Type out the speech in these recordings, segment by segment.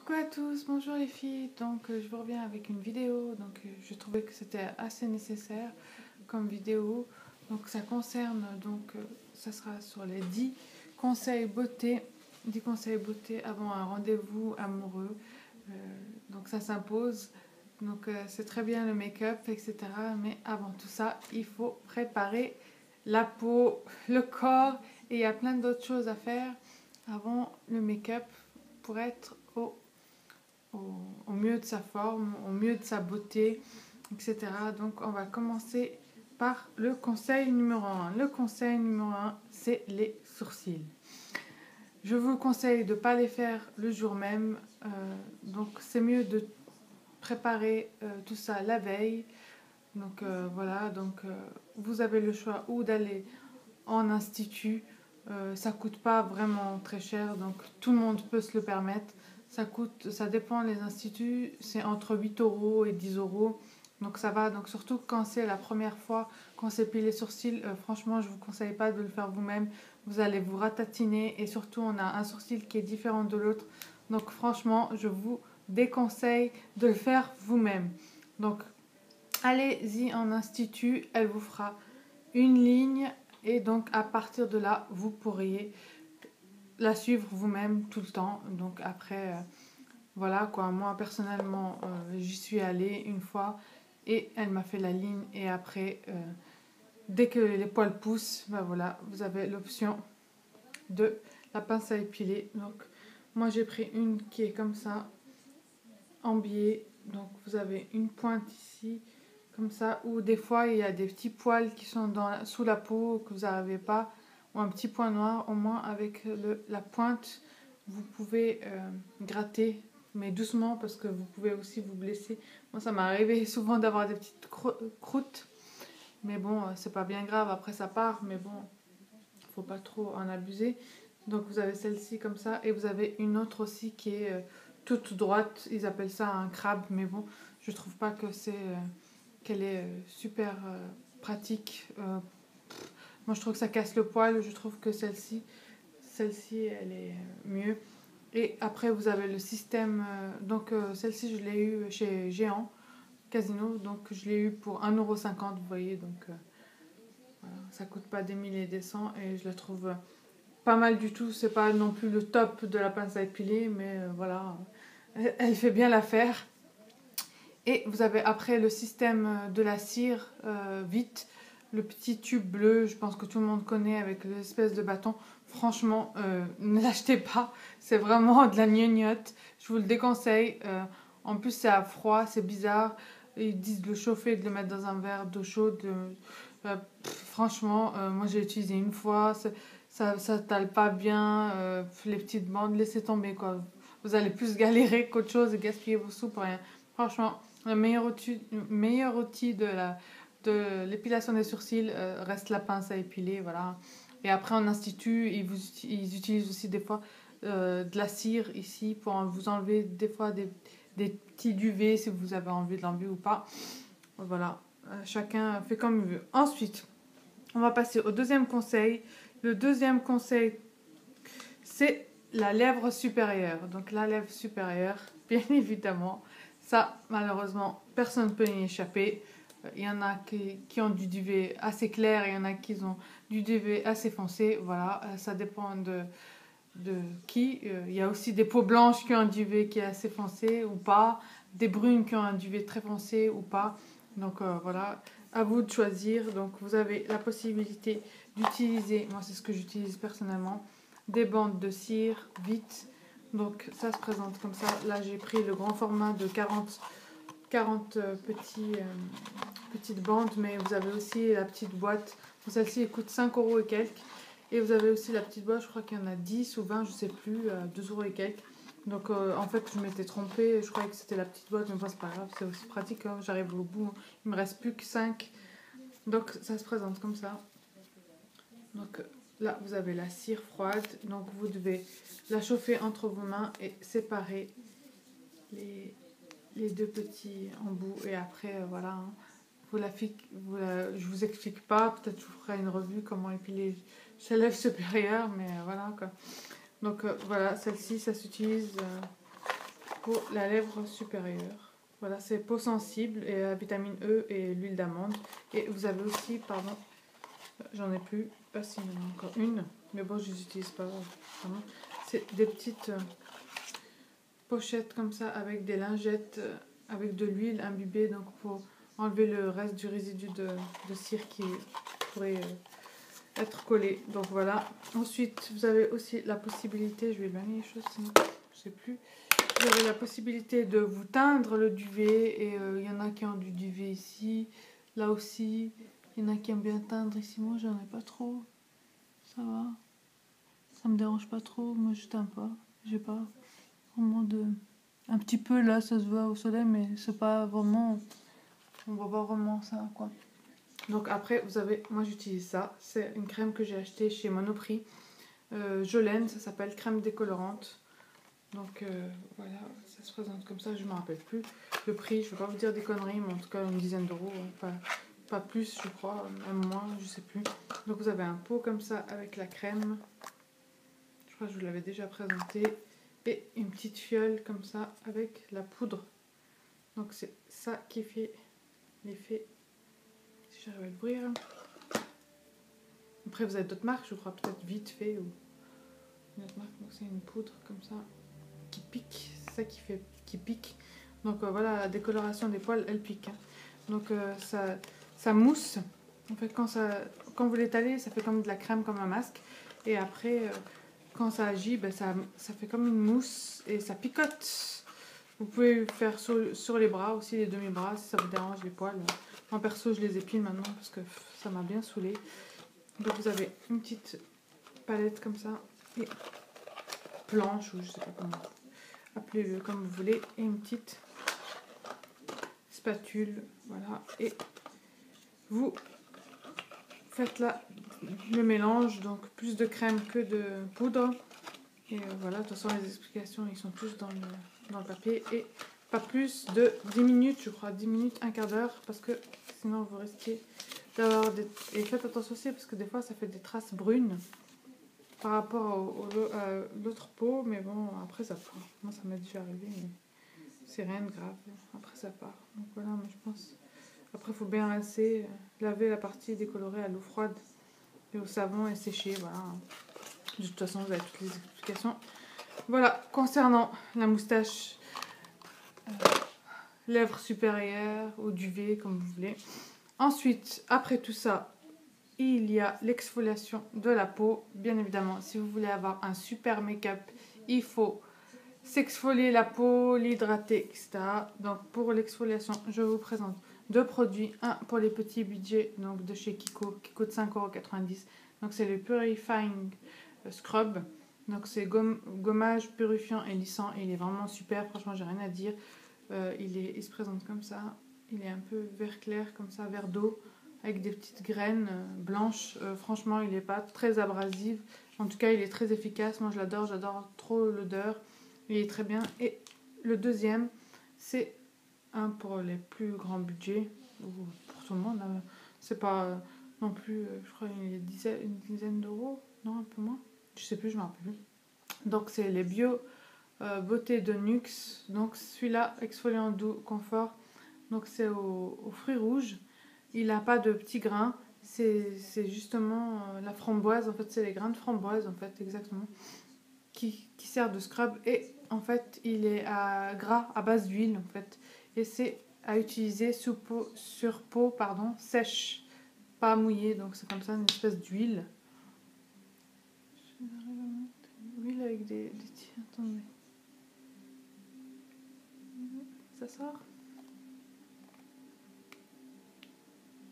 Coucou à tous, bonjour les filles. Donc je vous reviens avec une vidéo. Donc je trouvais que c'était assez nécessaire comme vidéo. Donc ça concerne ça sera sur les 10 conseils beauté, 10 conseils beauté avant un rendez-vous amoureux. Euh, donc ça s'impose. Donc c'est très bien le make-up, etc. Mais avant tout ça, il faut préparer la peau, le corps et il y a plein d'autres choses à faire avant le make-up pour être au mieux de sa forme, au mieux de sa beauté, etc. Donc on va commencer par le conseil numéro 1. Le conseil numéro 1, c'est les sourcils. Je vous conseille de ne pas les faire le jour même. Donc c'est mieux de préparer tout ça la veille. Donc voilà, vous avez le choix ou d'aller en institut. Ça coûte pas vraiment très cher, donc tout le monde peut se le permettre. Ça dépend les instituts, c'est entre 8 euros et 10 euros. Donc ça va, donc surtout quand c'est la première fois qu'on s'épile les sourcils, franchement je vous conseille pas de le faire vous-même. Vous allez vous ratatiner et surtout on a un sourcil qui est différent de l'autre. Donc franchement je vous déconseille de le faire vous-même. Donc allez-y en institut, elle vous fera une ligne et donc à partir de là vous pourriez la suivre vous-même tout le temps. Donc après voilà quoi, moi personnellement j'y suis allée une fois et elle m'a fait la ligne et après dès que les poils poussent, ben voilà, vous avez l'option de la pince à épiler. Donc moi j'ai pris une qui est comme ça en biais, donc vous avez une pointe ici comme ça, ou des fois il y a des petits poils qui sont sous la peau que vous n'arrivez pas, ou un petit point noir. Au moins avec la pointe vous pouvez gratter, mais doucement parce que vous pouvez aussi vous blesser. Moi ça m'est arrivé souvent d'avoir des petites croûtes, mais bon c'est pas bien grave, après ça part, mais bon faut pas trop en abuser. Donc vous avez celle-ci comme ça et vous avez une autre aussi qui est toute droite, ils appellent ça un crabe, mais bon je trouve pas que qu'elle est super pratique. Moi je trouve que ça casse le poil, je trouve que celle-ci elle est mieux. Et après vous avez le système, celle-ci je l'ai eu chez Géant Casino, donc je l'ai eu pour 1,50 €, vous voyez, donc voilà, ça coûte pas des milliers et des cents et je la trouve pas mal du tout. C'est pas non plus le top de la pince à épiler, mais voilà, elle fait bien l'affaire. Et vous avez après le système de la cire vite, le petit tube bleu, je pense que tout le monde connaît avec l'espèce de bâton. Franchement, ne l'achetez pas, c'est vraiment de la gnognotte, je vous le déconseille. En plus c'est à froid, c'est bizarre, ils disent de le chauffer, de le mettre dans un verre d'eau chaude. Franchement, moi j'ai utilisé une fois, ça tale pas bien, les petites bandes, laissez tomber quoi. Vous allez plus galérer qu'autre chose et gaspiller vos sous pour rien. Franchement, le meilleur outil de l'épilation des sourcils reste la pince à épiler, voilà. Et après en institut, ils utilisent aussi des fois de la cire ici pour vous enlever des fois des petits duvets si vous avez envie de l'enlever ou pas. Voilà, chacun fait comme il veut. Ensuite, on va passer au deuxième conseil. Le deuxième conseil, c'est la lèvre supérieure. Donc la lèvre supérieure, bien évidemment, ça malheureusement personne ne peut y échapper. Il y en a qui ont du duvet assez clair, il y en a qui ont du duvet assez foncé. Voilà, ça dépend de qui. Il y a aussi des peaux blanches qui ont un duvet qui est assez foncé ou pas, des brunes qui ont un duvet très foncé ou pas. Donc voilà, à vous de choisir. Donc vous avez la possibilité d'utiliser, moi c'est ce que j'utilise personnellement, des bandes de cire vite. Donc ça se présente comme ça. Là j'ai pris le grand format de 40 petites bandes, mais vous avez aussi la petite boîte. Celle-ci coûte 5 € et quelques. Et vous avez aussi la petite boîte, je crois qu'il y en a 10 ou 20, je sais plus, 2 € et quelques. Donc en fait je m'étais trompée, je croyais que c'était la petite boîte, mais bon, c'est pas grave, c'est aussi pratique, hein. J'arrive au bout, il me reste plus que 5. Donc ça se présente comme ça. Donc là vous avez la cire froide, donc vous devez la chauffer entre vos mains et séparer les deux petits embouts. Et après voilà, hein, je vous explique pas, peut-être je vous ferai une revue comment épiler sa lèvre supérieure, mais voilà quoi. Donc voilà, celle-ci ça s'utilise pour la lèvre supérieure. Voilà, c'est peau sensible et la vitamine E et l'huile d'amande. Et vous avez aussi, pardon, j'en ai plus, pas si il y en a encore une, mais bon, je les utilise pas vraiment. C'est des petites pochettes comme ça avec des lingettes avec de l'huile imbibée, donc pour enlever le reste du résidu de cire qui pourrait être collé. Donc voilà. Ensuite, vous avez aussi la possibilité, je vais éloigner les choses, sinon je sais plus. Vous avez la possibilité de vous teindre le duvet et il y en a qui ont du duvet ici, là aussi. Il y en a qui aiment bien teindre ici. Moi, j'en ai pas trop. Ça va. Ça me dérange pas trop. Moi, je teins pas. J'ai pas vraiment de... Un petit peu là, ça se voit au soleil, mais c'est pas vraiment... On voit pas vraiment ça, quoi. Donc après, vous avez... Moi, j'utilise ça. C'est une crème que j'ai achetée chez Monoprix. Jolène, ça s'appelle crème décolorante. Donc voilà, ça se présente comme ça, je ne me rappelle plus le prix, je ne vais pas vous dire des conneries, mais en tout cas une dizaine d'euros, pas plus je crois, même moins, je ne sais plus. Donc vous avez un pot comme ça avec la crème, je crois que je vous l'avais déjà présenté, et une petite fiole comme ça avec la poudre. Donc c'est ça qui fait l'effet, si j'arrive à l'ouvrir. Après vous avez d'autres marques, je crois peut-être Vite Fait ou une autre marque, donc c'est une poudre comme ça. Qui pique, c'est ça qui pique. Donc voilà, la décoloration des poils, elle pique. Hein. Donc ça mousse. En fait, quand vous l'étalez, ça fait comme de la crème, comme un masque. Et après, quand ça agit, ben, ça fait comme une mousse et ça picote. Vous pouvez le faire sur les bras aussi, les demi-bras, si ça vous dérange les poils. Moi perso, je les épile maintenant parce que ça m'a bien saoulé. Donc vous avez une petite palette comme ça et planche ou je sais pas comment. Appelez-le comme vous voulez, et une petite spatule, voilà, et vous faites là le mélange, donc plus de crème que de poudre, et voilà, de toute façon les explications ils sont tous dans le papier, et pas plus de 10 minutes, je crois, 10 minutes, un quart d'heure, parce que sinon vous risquez d'avoir des... Et faites attention aussi, parce que des fois ça fait des traces brunes, par rapport à l'autre peau, mais bon, après ça part. Moi ça m'est déjà arrivé, mais c'est rien de grave. Après ça part. Donc voilà, moi je pense. Après il faut bien rincer, laver la partie décolorée à l'eau froide et au savon et sécher, voilà. De toute façon vous avez toutes les explications. Voilà, concernant la moustache, lèvres supérieures ou duvet, comme vous voulez. Ensuite, après tout ça, il y a l'exfoliation de la peau. Bien évidemment, si vous voulez avoir un super make-up, il faut s'exfolier la peau, l'hydrater, etc. Donc pour l'exfoliation, je vous présente deux produits. Un pour les petits budgets, donc de chez Kiko, qui coûte 5,90 €. Donc c'est le Purifying Scrub. Donc c'est gommage purifiant et lissant. Et il est vraiment super, franchement j'ai rien à dire. Il se présente comme ça. Il est un peu vert clair, comme ça, vert d'eau, avec des petites graines blanches. Franchement, il n'est pas très abrasif. En tout cas, il est très efficace. Moi, je l'adore. J'adore trop l'odeur. Il est très bien. Et le deuxième, c'est un pour les plus grands budgets. Ou pour tout le monde. C'est pas non plus, je crois, une dizaine d'euros. Non, un peu moins. Je sais plus, je m'en rappelle plus. Donc, c'est les Bio Beauté de Nuxe. Donc, celui-là, exfoliant doux, confort. Donc, c'est aux fruits rouges. Il n'a pas de petits grains, c'est justement la framboise, en fait c'est les grains de framboise en fait exactement, qui sert de scrub, et en fait il est à gras à base d'huile en fait, et c'est à utiliser sur peau pardon, sèche, pas mouillée, donc c'est comme ça une espèce d'huile. Huile avec des attendez. Ça sort.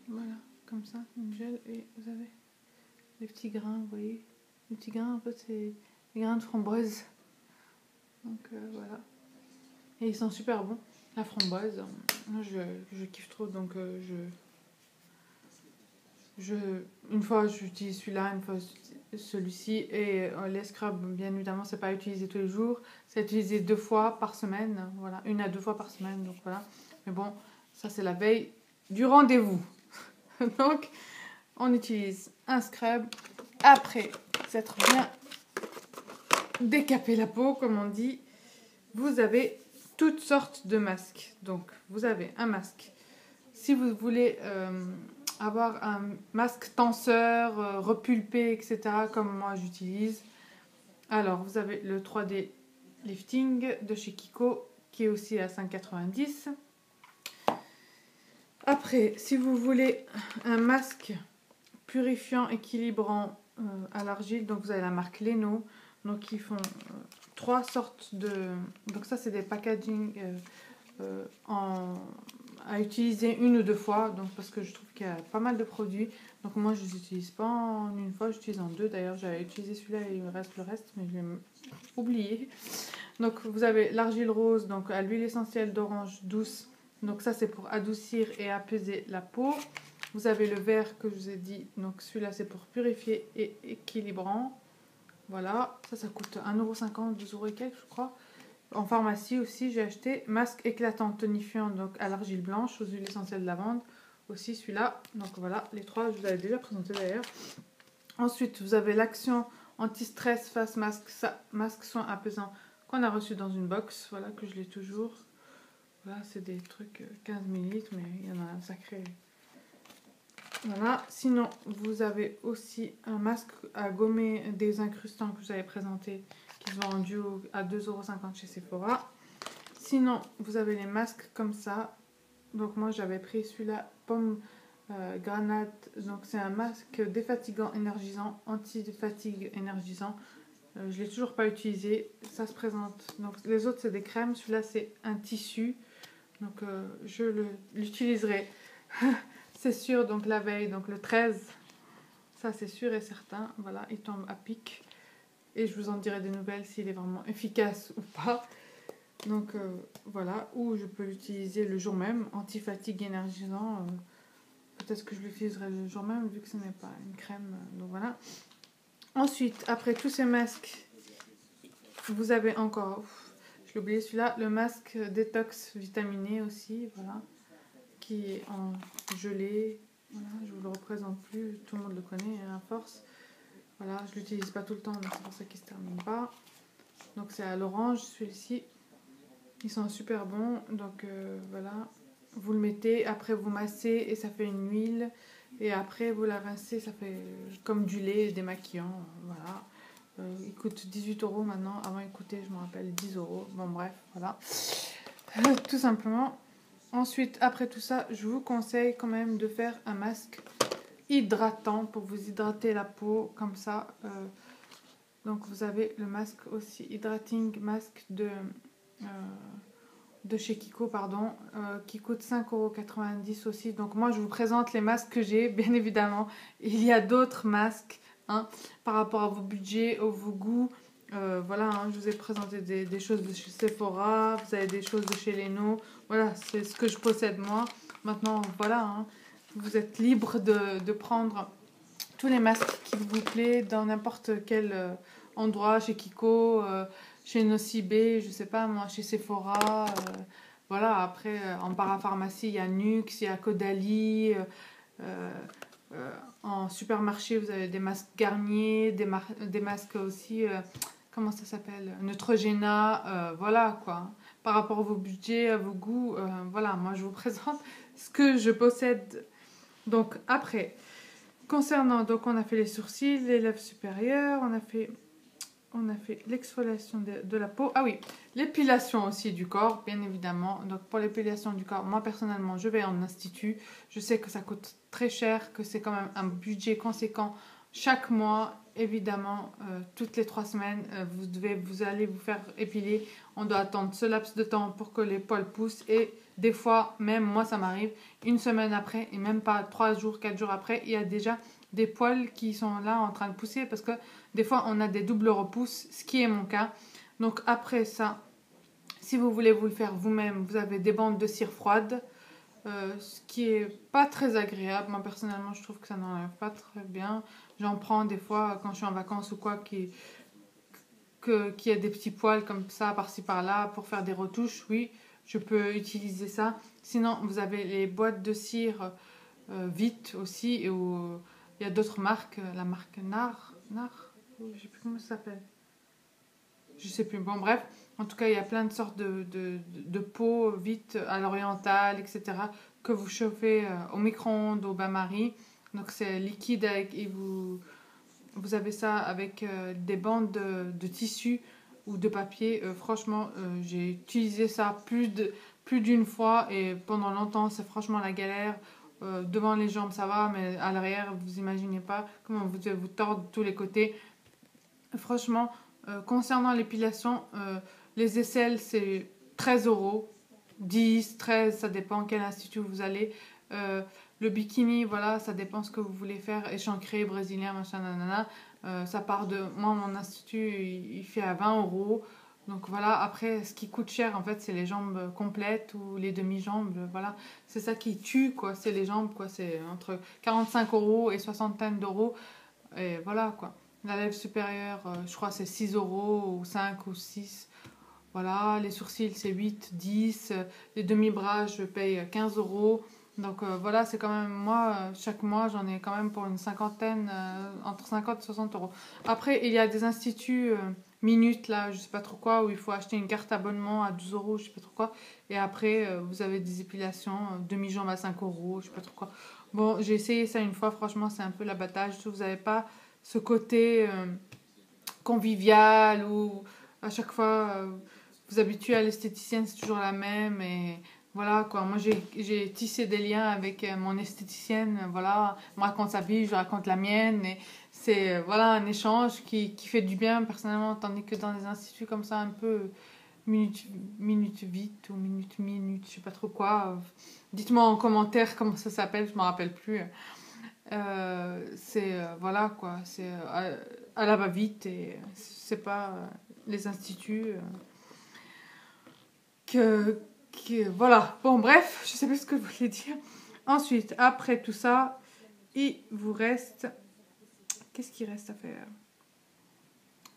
Voilà, comme ça, une gel, et vous avez les petits grains, vous voyez. Les petits grains, en fait, c'est les grains de framboise. Donc voilà. Et ils sont super bons. La framboise, moi je kiffe trop, donc une fois j'utilise celui-là, une fois celui-ci, et les scrubs, bien évidemment, c'est pas utilisé tous les jours, c'est utilisé 2 fois par semaine, voilà, 1 à 2 fois par semaine, donc voilà. Mais bon, ça c'est la veille du rendez-vous. Donc, on utilise un scrub. Après s'être bien décapé la peau, comme on dit, vous avez toutes sortes de masques. Donc vous avez un masque. Si vous voulez avoir un masque tenseur, repulpé, etc. comme moi j'utilise. Alors vous avez le 3D lifting de chez Kiko qui est aussi à 5,90 €. Après, si vous voulez un masque purifiant, équilibrant à l'argile, donc vous avez la marque Leno. Donc ils font 3 sortes de... Donc ça c'est des packaging à utiliser 1 ou 2 fois. Donc parce que je trouve qu'il y a pas mal de produits. Donc moi je les utilise pas en 1 fois, j'utilise en 2. D'ailleurs j'avais utilisé celui-là et il me reste le reste, mais je l'ai oublié. Donc vous avez l'argile rose, donc à l'huile essentielle d'orange douce. Donc ça c'est pour adoucir et apaiser la peau. Vous avez le vert que je vous ai dit, donc celui-là c'est pour purifier et équilibrant. Voilà, ça coûte 1,50 €, 2 € et quelques je crois. En pharmacie aussi j'ai acheté masque éclatant tonifiant donc à l'argile blanche aux huiles essentielles de lavande. Aussi celui-là, donc voilà les 3 je vous avais déjà présenté d'ailleurs. Ensuite vous avez l'action anti-stress face masque soin apaisant qu'on a reçu dans une box, voilà que je l'ai toujours. Voilà, c'est des trucs 15 ml, mais il y en a un sacré. Voilà, sinon vous avez aussi un masque à gommer des incrustants que je vous avais présenté, qui se vend en duo à 2,50 € chez Sephora. Sinon, vous avez les masques comme ça. Donc moi j'avais pris celui-là, pomme granate. Donc c'est un masque défatigant énergisant, anti-fatigue énergisant. Je ne l'ai toujours pas utilisé, ça se présente. Donc les autres c'est des crèmes, celui-là c'est un tissu. Donc je l'utiliserai, c'est sûr, donc la veille, donc le 13, ça c'est sûr et certain. Voilà, il tombe à pic. Et je vous en dirai des nouvelles s'il est vraiment efficace ou pas. Donc voilà, ou je peux l'utiliser le jour même, anti-fatigue énergisant. Peut-être que je l'utiliserai le jour même vu que ce n'est pas une crème. Donc voilà. Ensuite, après tous ces masques, vous avez encore... Je l'ai oublié celui-là, le masque détox vitaminé aussi, voilà, qui est en gelée. Voilà, je vous le représente plus, tout le monde le connaît à force. Voilà, je l'utilise pas tout le temps, donc c'est pour ça qu'il se termine pas. Donc c'est à l'orange celui-ci. Ils sont super bons, donc voilà. Vous le mettez, après vous massez et ça fait une huile. Et après vous la rincez, ça fait comme du lait démaquillant, voilà. Il coûte 18 € maintenant. Avant il coûtait, je me rappelle, 10 €. Bon bref, voilà. Tout simplement. Ensuite, après tout ça, je vous conseille quand même de faire un masque hydratant pour vous hydrater la peau comme ça. Donc vous avez le masque aussi, Hydrating Mask de chez Kiko, pardon, qui coûte 5,90 € aussi. Donc moi je vous présente les masques que j'ai, bien évidemment. Il y a d'autres masques. Hein, par rapport à vos budgets, à vos goûts. Voilà, hein, je vous ai présenté des choses de chez Sephora, vous avez des choses de chez Leno. Voilà, c'est ce que je possède moi. Maintenant, voilà, hein, vous êtes libre de prendre tous les masques qui vous plaît dans n'importe quel endroit, chez Kiko, chez Nocibé, je sais pas moi, chez Sephora. Voilà, après, en parapharmacie, il y a Nux, il y a Caudalie. En supermarché, vous avez des masques Garnier, des masques aussi, comment ça s'appelle, Neutrogena, voilà quoi. Par rapport à vos budgets, à vos goûts, voilà, moi je vous présente ce que je possède. Donc après, concernant, donc on a fait les sourcils, les lèvres supérieures, on a fait l'exfoliation de la peau. Ah oui, l'épilation aussi du corps, bien évidemment. Donc pour l'épilation du corps, moi personnellement, je vais en institut. Je sais que ça coûte très cher, que c'est quand même un budget conséquent. Chaque mois, évidemment, toutes les 3 semaines, vous allez vous faire épiler. On doit attendre ce laps de temps pour que les poils poussent. Et des fois, même moi, ça m'arrive, 1 semaine après, et même pas 3 jours, 4 jours après, il y a déjà des poils qui sont là en train de pousser parce que des fois on a des doubles repousses, ce qui est mon cas. Donc après ça, si vous voulez vous le faire vous-même, vous avez des bandes de cire froide, ce qui est pas très agréable. Moi personnellement je trouve que ça n'enlève pas très bien. J'en prends des fois quand je suis en vacances ou quoi qui a des petits poils comme ça par-ci par-là pour faire des retouches, oui, je peux utiliser ça. Sinon vous avez les boîtes de cire Vite aussi, et il y a d'autres marques, la marque Nar, je sais plus comment ça s'appelle. je sais plus. Bon, bref, en tout cas, il y a plein de sortes de peaux vite à l'oriental, etc., que vous chauffez au micro-ondes, au bain-marie. Donc, c'est liquide et vous avez ça avec des bandes de tissu ou de papier. Franchement, j'ai utilisé ça plus d'une fois et pendant longtemps, c'est franchement la galère. Devant les jambes, ça va, mais à l'arrière, vous imaginez pas comment vous devez vous tordre de tous les côtés. Franchement, concernant l'épilation, les aisselles, c'est 13 €. 10, 13, ça dépend quel institut vous allez. Euh, le bikini, voilà, ça dépend ce que vous voulez faire. Échancré, brésilien, machin, nanana. Ça part de. Moi, mon institut, il fait à 20 €. Donc voilà, après, ce qui coûte cher, en fait, c'est les jambes complètes ou les demi-jambes. Voilà, c'est ça qui tue, quoi. C'est les jambes, quoi. C'est entre 45 € et soixantaine d'euros. Et voilà, quoi. La lèvre supérieure, je crois, c'est 6 € ou 5 ou 6. Voilà, les sourcils, c'est 8, 10. Les demi-bras, je paye 15 €. Donc voilà, c'est quand même, moi, chaque mois, j'en ai quand même pour une cinquantaine, entre 50 et 60 €. Après, il y a des instituts minutes, là, je sais pas trop quoi, où il faut acheter une carte abonnement à 12 €, je sais pas trop quoi. Et après, vous avez des épilations, demi-jambe à 5 €, je sais pas trop quoi. Bon, j'ai essayé ça une fois, franchement, c'est un peu l'abattage. Vous n'avez pas ce côté convivial où à chaque fois vous habituez à l'esthéticienne, c'est toujours la même. Et voilà quoi, moi j'ai tissé des liens avec mon esthéticienne. Voilà, elle me raconte sa vie, je raconte la mienne. Et c'est voilà un échange qui fait du bien personnellement, tandis que dans des instituts comme ça, un peu minute, minute vite ou minute, je sais pas trop quoi. Dites-moi en commentaire comment ça s'appelle, je me rappelle plus. C'est voilà quoi, c'est à la va-vite et c'est pas les instituts voilà. Bon bref, je sais plus ce que je voulais dire. Ensuite, après tout ça, il vous reste, qu'est-ce qu'il reste à faire?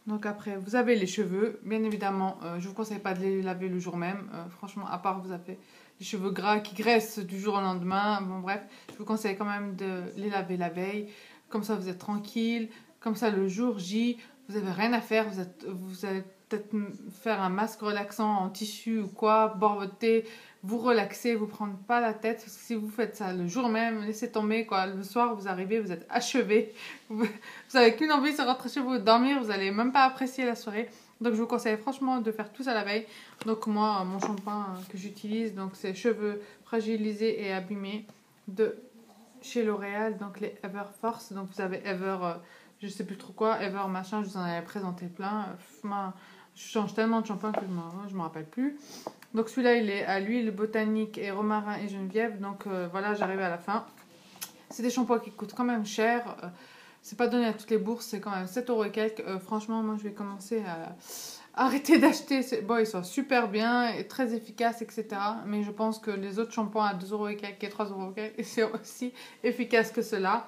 Donc après, vous avez les cheveux. Bien évidemment, je vous conseille pas de les laver le jour même. Franchement, à part vous avez les cheveux gras qui graissent du jour au lendemain. Bon bref, je vous conseille quand même de les laver la veille. Comme ça, vous êtes tranquille. Comme ça, le jour J, vous avez rien à faire. Vous allez peut-être faire un masque relaxant en tissu ou quoi, boire votre thé, vous relaxer, vous prendre pas la tête. Parce que si vous faites ça le jour même, laissez tomber quoi. Le soir, vous arrivez, vous êtes achevé. Vous n'avez qu'une envie, c'est rentrer chez vous, dormir. Vous n'allez même pas apprécier la soirée. Donc, je vous conseille franchement de faire tout ça la veille. Donc, moi, mon shampoing que j'utilise, donc c'est cheveux fragilisés et abîmés de chez L'Oréal. Donc, les Ever Force. Donc, vous avez Ever, je sais plus trop quoi, Ever machin. Je vous en avais présenté plein. Je change tellement de shampoing que je ne me rappelle plus. Donc, celui-là, il est à l'huile botanique et romarin et Geneviève. Donc, voilà, j'arrive à la fin. C'est des shampoings qui coûtent quand même cher. C'est pas donné à toutes les bourses, c'est quand même 7 € et quelques. Franchement, moi je vais commencer à arrêter d'acheter. Bon, ils sont super bien et très efficaces, etc. Mais je pense que les autres shampoings à 2 € et quelques et 3 € et quelques, c'est aussi efficace que ceux-là.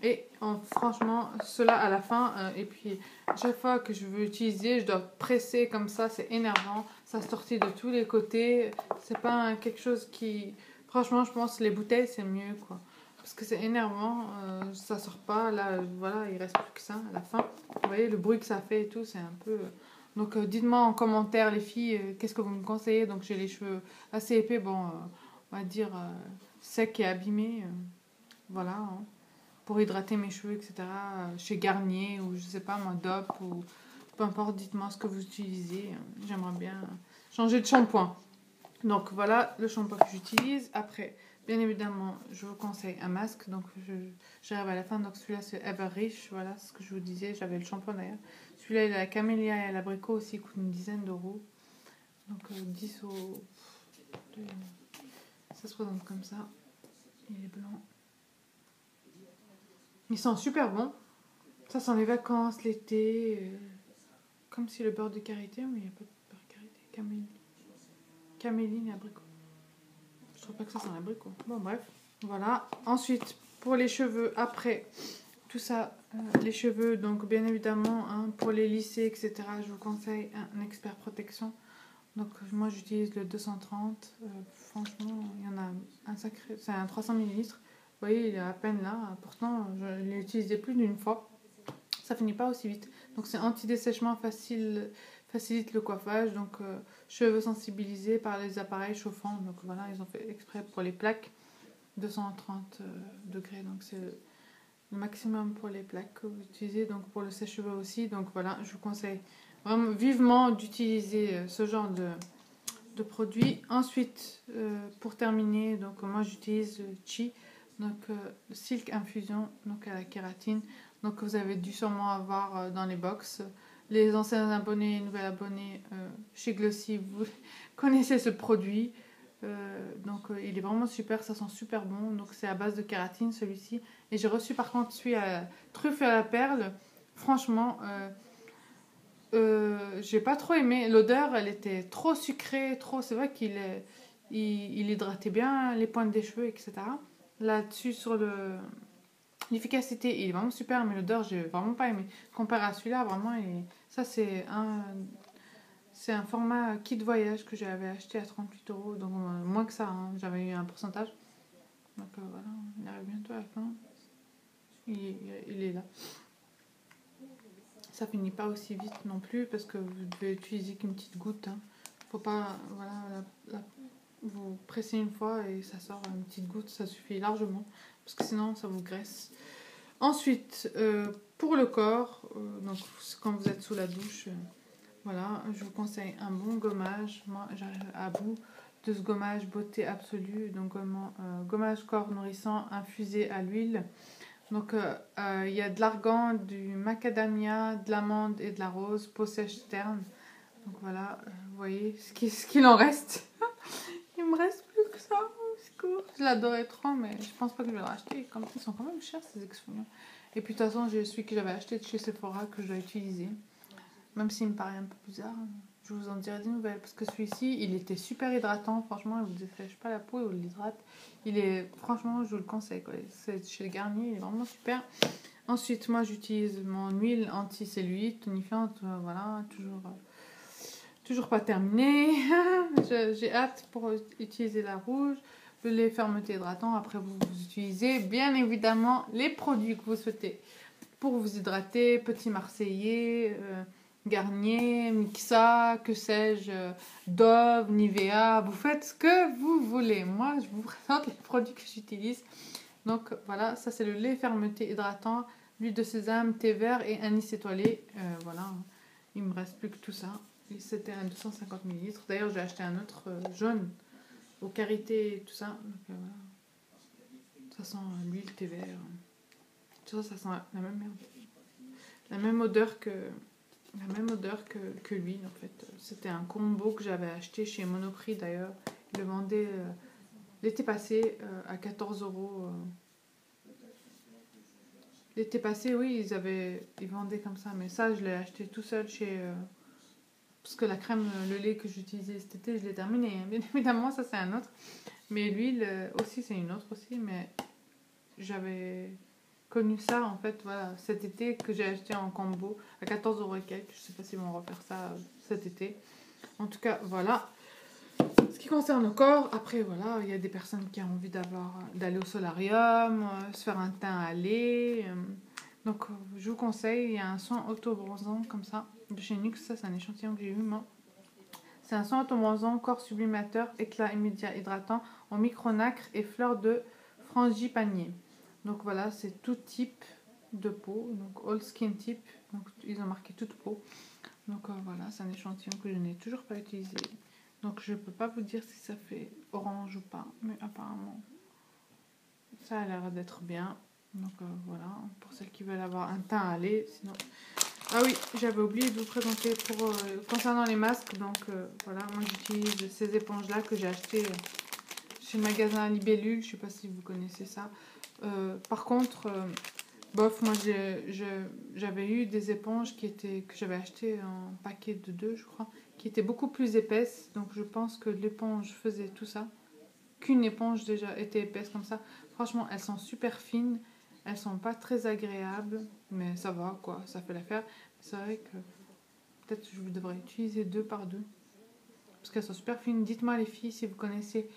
Et franchement, ceux-là à la fin. Et puis, chaque fois que je veux utiliser, je dois presser comme ça, c'est énervant. Ça sortit de tous les côtés. C'est pas quelque chose qui. Franchement, je pense que les bouteilles, c'est mieux quoi. Parce que c'est énervant, ça sort pas, là, voilà, il reste plus que ça à la fin. Vous voyez le bruit que ça fait et tout, c'est un peu... Donc dites-moi en commentaire les filles, qu'est-ce que vous me conseillez. Donc j'ai les cheveux assez épais, bon, on va dire secs et abîmés, voilà, hein, pour hydrater mes cheveux, etc. Chez Garnier ou je sais pas moi, Dop ou peu importe, dites-moi ce que vous utilisez. J'aimerais bien changer de shampoing. Donc voilà le shampoing que j'utilise. Après, bien évidemment, je vous conseille un masque. Donc j'arrive à la fin. Donc celui-là c'est Ever Rich. Voilà ce que je vous disais. J'avais le shampoing d'ailleurs. Celui-là il a la camélia et à l'abricot aussi. Il coûte une dizaine d'euros. Donc 10 au... Ça se présente comme ça. Il est blanc. Il sent super bon. Ça sent les vacances, l'été. Comme si le beurre de karité. Mais il n'y a pas de beurre de karité. Caméline et abricot. Je trouve pas que ça sent l'abricot. Bon, bref. Voilà. Ensuite, pour les cheveux, après tout ça, les cheveux, donc bien évidemment, hein, pour les lisser, etc., je vous conseille un expert protection. Donc, moi, j'utilise le 230. Franchement, il y en a un sacré. C'est un 300 ml. Vous voyez, il est à peine là. Pourtant, je l'ai utilisé plus d'une fois. Ça finit pas aussi vite. Donc, c'est anti-dessèchement facilite le coiffage. Donc cheveux sensibilisés par les appareils chauffants. Donc voilà, ils ont fait exprès pour les plaques 230 degrés. Donc c'est le maximum pour les plaques que vous utilisez. Donc pour le sèche-cheveux aussi. Donc voilà, je vous conseille vraiment vivement d'utiliser ce genre de produits. Ensuite, pour terminer, donc moi j'utilise Chi, donc Silk Infusion, donc à la kératine. Donc vous avez dû sûrement avoir dans les box. Les anciens abonnés et nouvelles abonnés chez Glossy, vous connaissez ce produit. Donc il est vraiment super, ça sent super bon. Donc c'est à base de kératine celui-ci. Et j'ai reçu par contre celui à truffe à la perle. Franchement, j'ai pas trop aimé. L'odeur, elle était trop sucrée, trop. C'est vrai il hydratait bien les pointes des cheveux, etc. Là-dessus, sur l'efficacité, il est vraiment super, mais l'odeur, j'ai vraiment pas aimé. Comparé à celui-là, vraiment, ça, c'est un format kit voyage que j'avais acheté à 38 euros, donc moins que ça, hein, j'avais eu un pourcentage. Donc voilà, il arrive bientôt à la fin. Il est là. Ça finit pas aussi vite non plus parce que vous devez utiliser qu'une petite goutte. Hein. Faut pas, voilà, vous pressez une fois et ça sort une petite goutte, ça suffit largement parce que sinon ça vous graisse. Ensuite, pour le corps, donc quand vous êtes sous la douche, voilà, je vous conseille un bon gommage. Moi, j'arrive à bout de ce gommage beauté absolue, donc gommage corps nourrissant infusé à l'huile. Donc, il y a de l'argan, du macadamia, de l'amande et de la rose, peau sèche terne. Donc voilà, vous voyez ce qu'il en reste. Il me reste plus que ça. Je l'adorais trop, mais je pense pas que je vais le racheter. Ils sont quand même chers ces exfoliants. Et puis de toute façon, j'ai celui que j'avais acheté de chez Sephora que je dois utiliser. Même s'il me paraît un peu bizarre, je vous en dirai des nouvelles. Parce que celui-ci, il était super hydratant. Franchement, il vous dessèche pas la peau, il vous l'hydrate. Franchement, je vous le conseille. C'est chez Garnier, il est vraiment super. Ensuite, moi, j'utilise mon huile anti-cellulite, tonifiante. Voilà, toujours pas terminée. J'ai hâte pour utiliser la rouge. Le lait fermeté hydratant. Après, vous utilisez bien évidemment les produits que vous souhaitez pour vous hydrater. Petit Marseillais, Garnier, Mixa, que sais-je, Dove, Nivea. Vous faites ce que vous voulez. Moi, je vous présente les produits que j'utilise. Donc voilà, ça c'est le lait fermeté hydratant, l'huile de sésame, thé vert et anis étoilé. Voilà, il me reste plus que tout ça. C'était un 250 ml. D'ailleurs, j'ai acheté un autre jaune aux qualités et tout ça. Donc voilà. Ça sent l'huile, thé vert. Tout ça, ça sent la même odeur que l'huile en fait. C'était un combo que j'avais acheté chez Monoprix d'ailleurs. Ils le vendaient l'été passé à 14 euros. L'été passé, oui, ils vendaient comme ça. Mais ça, je l'ai acheté tout seul chez... parce que la crème, le lait que j'utilisais cet été, je l'ai terminé. Hein. Bien évidemment, ça c'est un autre. Mais l'huile aussi, c'est une autre aussi. Mais j'avais connu ça en fait, voilà, cet été que j'ai acheté en combo à 14 euros et quelques. Je sais pas s'ils vont refaire ça cet été. En tout cas, voilà. Ce qui concerne le corps, après voilà, il y a des personnes qui ont envie d'aller au solarium, se faire un teint à lait. Donc je vous conseille, il y a un soin auto-bronzant comme ça de chez NYX, ça c'est un échantillon que j'ai eu moi. C'est un soin auto-bronzant, corps sublimateur, éclat immédiat hydratant en micronacre et fleurs de frangipanier. Donc voilà, c'est tout type de peau, donc all skin type, donc ils ont marqué toute peau. Donc voilà, c'est un échantillon que je n'ai toujours pas utilisé. Donc je peux pas vous dire si ça fait orange ou pas, mais apparemment ça a l'air d'être bien. Donc voilà, pour celles qui veulent avoir un teint à lait, sinon... Ah oui, j'avais oublié de vous présenter concernant les masques. Donc voilà, moi j'utilise ces éponges là que j'ai achetées chez le magasin Libellule, je sais pas si vous connaissez ça. Par contre, bof, moi j'avais eu des éponges que j'avais achetées en paquet de 2, je crois, qui étaient beaucoup plus épaisses. Donc je pense que l'éponge faisait tout ça. Qu'une éponge déjà était épaisse comme ça. Franchement, elles sont super fines. Elles sont pas très agréables, mais ça va quoi, ça fait l'affaire. C'est vrai que peut-être que je devrais utiliser 2 par 2. Parce qu'elles sont super fines. Dites-moi les filles si vous connaissez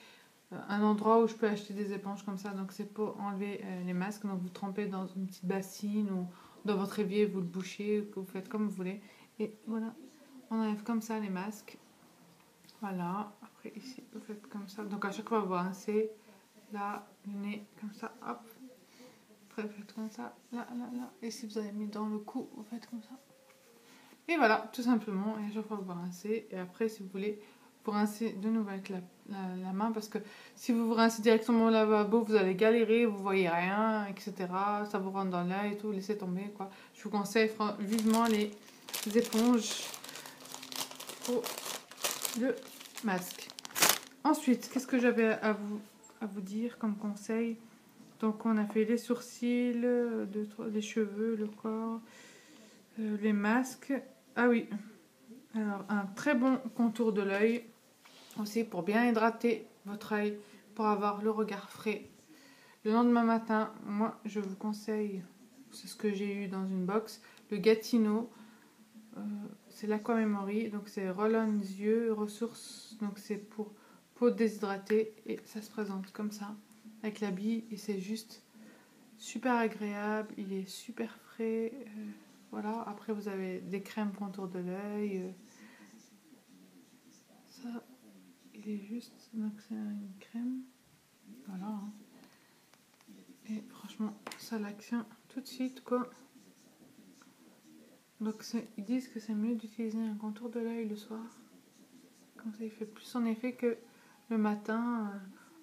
un endroit où je peux acheter des éponges comme ça. Donc c'est pour enlever les masques. Donc vous trempez dans une petite bassine ou dans votre évier, vous le bouchez, que vous faites comme vous voulez. Et voilà. On enlève comme ça les masques. Voilà. Après ici, vous faites comme ça. Donc à chaque fois, vous rincez là, le nez, comme ça, hop. Après, vous faites comme ça, là, là, là. Et si vous avez mis dans le cou, vous faites comme ça. Et voilà, tout simplement. Et à chaque fois, vous rincez. Et après, si vous voulez, vous rincez de nouveau avec la main. Parce que si vous vous rincez directement au lavabo, vous allez galérer, vous voyez rien, etc. Ça vous rentre dans l'œil et tout. Laissez tomber, quoi. Je vous conseille vivement les éponges pour le masque. Ensuite, qu'est-ce que j'avais à vous dire comme conseil? Donc, on a fait les sourcils, les cheveux, le corps, les masques. Ah oui, alors un très bon contour de l'œil aussi pour bien hydrater votre œil, pour avoir le regard frais. Le lendemain matin, moi, je vous conseille, c'est ce que j'ai eu dans une box, le Gatineau. C'est l'Aqua Memory, donc c'est roll-on yeux, ressources, donc c'est pour peau déshydratée et ça se présente comme ça avec la bille et c'est juste super agréable, il est super frais. Voilà, après vous avez des crèmes contour de l'œil. Ça, il est juste, donc c'est une crème. Voilà. Hein. Et franchement, ça l'action tout de suite quoi. Donc ils disent que c'est mieux d'utiliser un contour de l'œil le soir. Comme ça, il fait plus son effet que le matin,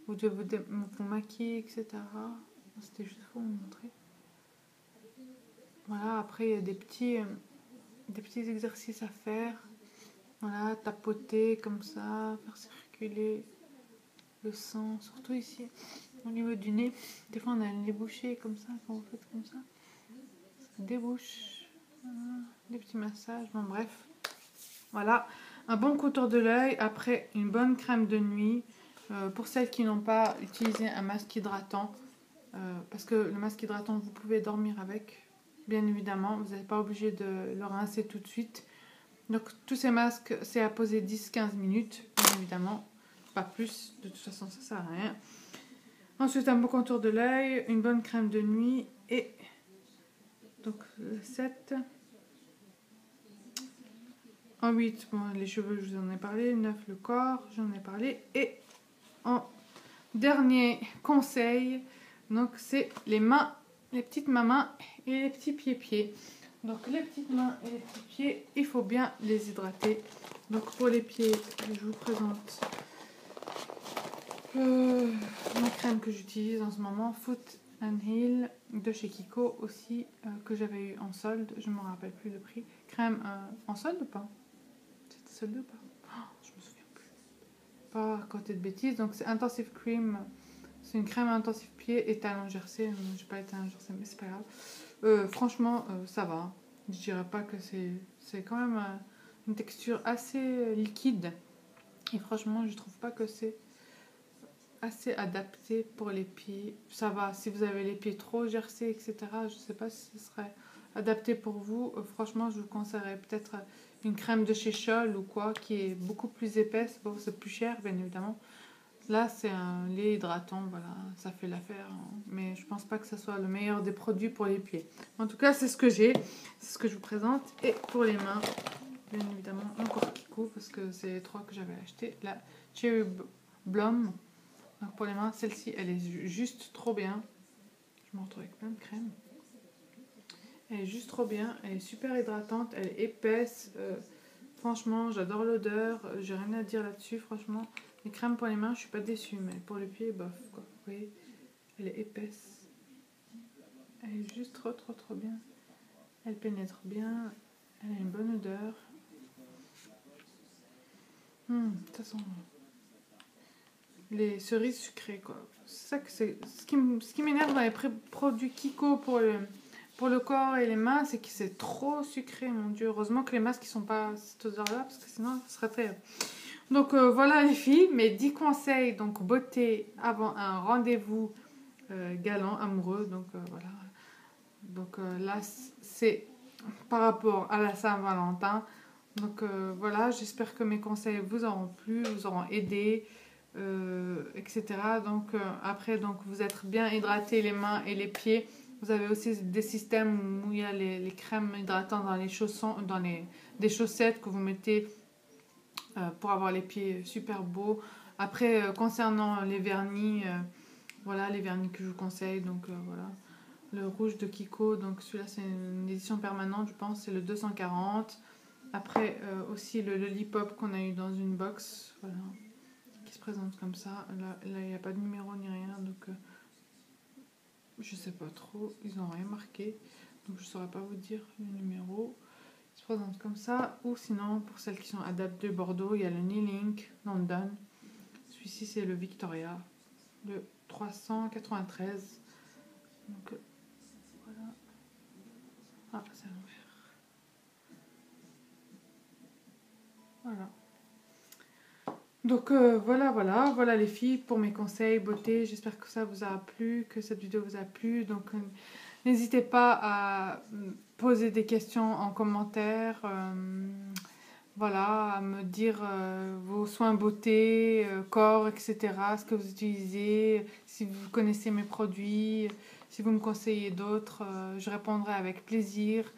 vous devez vous maquiller, etc. C'était juste pour vous montrer. Voilà, après, il y a des petits exercices à faire. Voilà, tapoter comme ça, faire circuler le sang, surtout ici, au niveau du nez. Des fois, on a le nez bouché comme ça, quand vous faites comme ça. Ça débouche. Voilà, des petits massages, bon bref. Voilà, un bon contour de l'œil, après une bonne crème de nuit. Pour celles qui n'ont pas utilisé un masque hydratant, parce que le masque hydratant, vous pouvez dormir avec, bien évidemment. Vous n'êtes pas obligé de le rincer tout de suite. Donc tous ces masques, c'est à poser 10-15 minutes, bien évidemment. Pas plus, de toute façon, ça ne sert à rien. Ensuite, un bon contour de l'œil, une bonne crème de nuit et donc le 7. En 8, bon, les cheveux, je vous en ai parlé. 9, le corps, j'en ai parlé. Et en dernier conseil, donc c'est les mains, les petites mains et les petits pieds. Donc les petites mains et les petits pieds, il faut bien les hydrater. Donc pour les pieds, je vous présente ma crème que j'utilise en ce moment, Foot and Heal de chez Kiko aussi, que j'avais eu en solde. Je ne me rappelle plus le prix. Crème en solde ou pas? C'était solde ou pas? Je me souviens plus. Pas à côté de bêtises. Donc c'est Intensive Cream. C'est une crème intensive pied et talon jersey. J'ai pas les talons jersey, mais c'est pas grave. Franchement, ça va. Je dirais pas que c'est quand même une texture assez liquide. Et franchement, je trouve pas que c'est assez adapté pour les pieds. Ça va, si vous avez les pieds trop gercés, etc. Je sais pas si ce serait adapté pour vous. Franchement, je vous conseillerais peut-être une crème de chez Scholl ou quoi, qui est beaucoup plus épaisse. Bon, c'est plus cher, bien évidemment. Là, c'est un lait hydratant, voilà, ça fait l'affaire. Hein. Mais je pense pas que ce soit le meilleur des produits pour les pieds. En tout cas, c'est ce que j'ai, c'est ce que je vous présente. Et pour les mains, bien évidemment, encore Kiko, parce que c'est les 3 que j'avais acheté. La Cherry Blom. Donc pour les mains, celle-ci, elle est juste trop bien. Je me retrouve avec plein de crème. Elle est juste trop bien, elle est super hydratante, elle est épaisse. Franchement, j'adore l'odeur, j'ai rien à dire là-dessus, franchement. Les crèmes pour les mains, je suis pas déçue, mais pour les pieds, bof, quoi. Vous voyez, elle est épaisse. Elle est juste trop bien. Elle pénètre bien, elle a une bonne odeur. Ça sent les cerises sucrées, quoi. C'est ça que c'est. Ce qui m'énerve dans les produits Kiko pour le corps et les mains, c'est que c'est trop sucré, mon Dieu. Heureusement que les masques ne sont pas cette odeur-là, parce que sinon, ça serait très... Donc voilà les filles, mes 10 conseils, donc beauté avant un rendez-vous galant, amoureux. Donc voilà. Donc là, c'est par rapport à la Saint-Valentin. Donc voilà, j'espère que mes conseils vous auront plu, vous auront aidé, etc. Donc après, donc, vous êtes bien hydraté les mains et les pieds. Vous avez aussi des systèmes où il y a les crèmes hydratantes dans les chaussons, des chaussettes que vous mettez pour avoir les pieds super beaux. Après, concernant les vernis, voilà les vernis que je vous conseille. Donc voilà, le rouge de Kiko, donc celui-là c'est une édition permanente, je pense, c'est le 240. Après aussi le Lollipop qu'on a eu dans une box, voilà, qui se présente comme ça. Là il n'y a pas de numéro ni rien, donc je sais pas trop, ils n'ont rien marqué, donc je saurais pas vous dire le numéro. Il se présente comme ça, ou sinon pour celles qui sont à date de Bordeaux, il y a le Knee-Link London. Celui-ci c'est le Victoria, le 393. Donc voilà. Ah, c'est à l'envers. Voilà. Donc voilà les filles pour mes conseils beauté. J'espère que ça vous a plu, que cette vidéo vous a plu. Donc n'hésitez pas à poser des questions en commentaire. Voilà, à me dire vos soins beauté, corps, etc. Ce que vous utilisez, si vous connaissez mes produits, si vous me conseillez d'autres, je répondrai avec plaisir.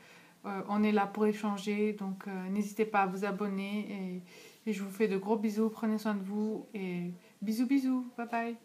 On est là pour échanger, donc n'hésitez pas à vous abonner et je vous fais de gros bisous. Prenez soin de vous et bisous bisous, bye bye.